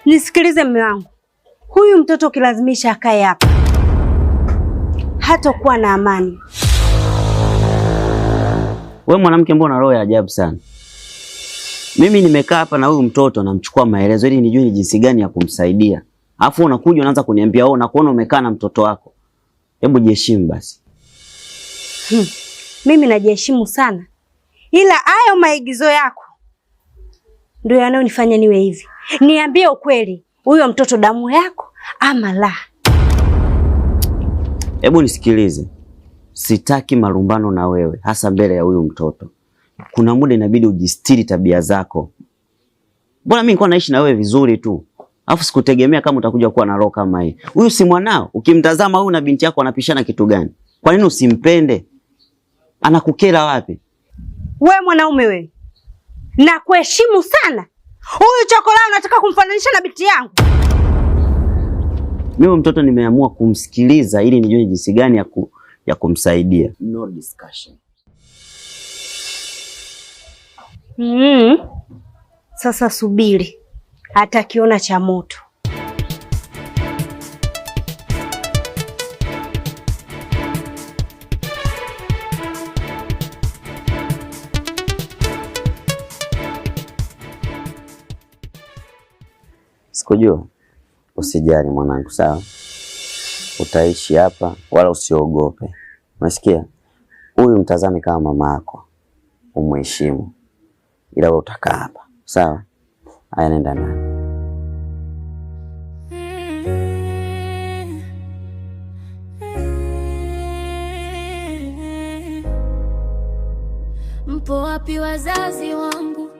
Nisikilize mume wangu, huyu mtoto ukilazimisha akae hapa hatakuwa na amani. Wewe mwanamke, mbona roho ya ajabu sana? Mimi nimekaa hapa na huyu mtoto namchukua maelezo ili nijue ni jinsi gani ya kumsaidia. Alafu unakuja unaanza kuniambia wewe unakuona umekaa na mtoto wako. Hebu jiheshimu basi. Mimi najiheshimu sana. Ila hayo maigizo yako ndio yanayonifanya niwe hivi. Niambie ukweli, huyo mtoto damu yako ama la? Hebu nisikilize. Sitaki malumbano na wewe, hasa mbele ya huyu mtoto. Kuna muda inabidi ujistiri tabia zako. Mbona mimi nilikuwa naishi na wewe vizuri tu. Alafu sikutegemea kama utakuja kuwa na roho kama hii. Huyu si mwanao. Ukimtazama huyu na binti yako wanapishana kitu gani? Kwa nini usimpende? Anakukera wapi? Wewe mwanaume wewe. Na kuheshimu sana. Huyu chokola unataka kumfananisha na binti yangu? Mimi mtoto nimeamua kumsikiliza ili nijue jinsi gani ya kumsaidia. No discussion. Sasa subiri. Atakiona cha moto. Sikujua. Usijali mwanangu, sawa? Utaishi hapa wala usiogope. Unasikia? Huyu mtazame kama mama yako. Umheshimu. Ila wewe utakaa hapa. Sawa? Haya, nenda ndani. Mpo wapi wazazi wangu?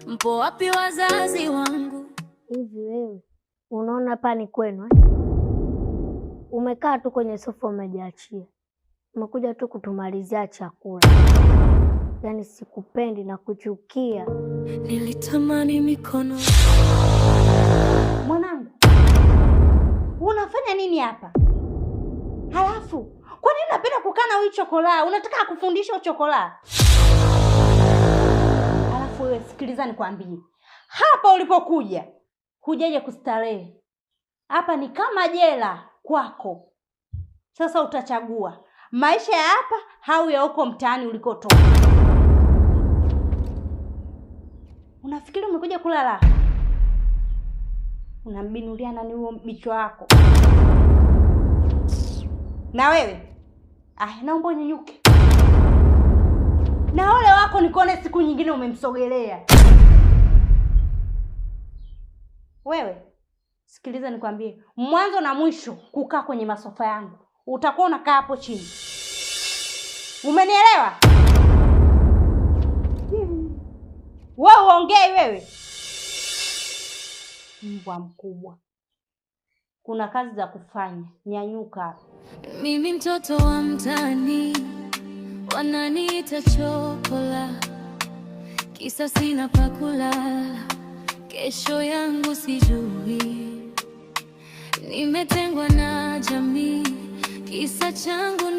Mpo wapi wazazi wangu? Hivi wewe unaona hapa ni kwenu eh? Umekaa tu kwenye sofa umejiachia. Umekuja tu kutumalizia chakula. Yaani sikupendi na kuchukia. Nilitamani mikono. Mwanangu, unafanya nini hapa? Halafu, kwa nini unapenda kukaa na huyu chokola? Unataka akufundishe chokola? Halafu wewe sikiliza nikwambie. Hapa ulipokuja, hujaje kustarehe. Hapa ni kama jela kwako. Sasa utachagua maisha ya hapa au ya huko mtaani ulikotoka. Unafikiri umekuja kulala? Unambinulia nani huo bichwa wako? Na wewe? Naomba unyanyuke. Na ole wako nikuone siku nyingine umemsogelea. Wewe, sikiliza nikwambie, mwanzo na mwisho kukaa kwenye masofa yangu. Utakuwa unakaa hapo chini. Umenielewa? Wewe uongei wewe. Mbwa mkubwa. Kuna kazi za kufanya. Nyanyuka hapa. Mimi mtoto wa mtaani, wananiita chokola. Kisa sina pa kulala, kesho yangu sijui. Nimetengwa na jamii, kisa changu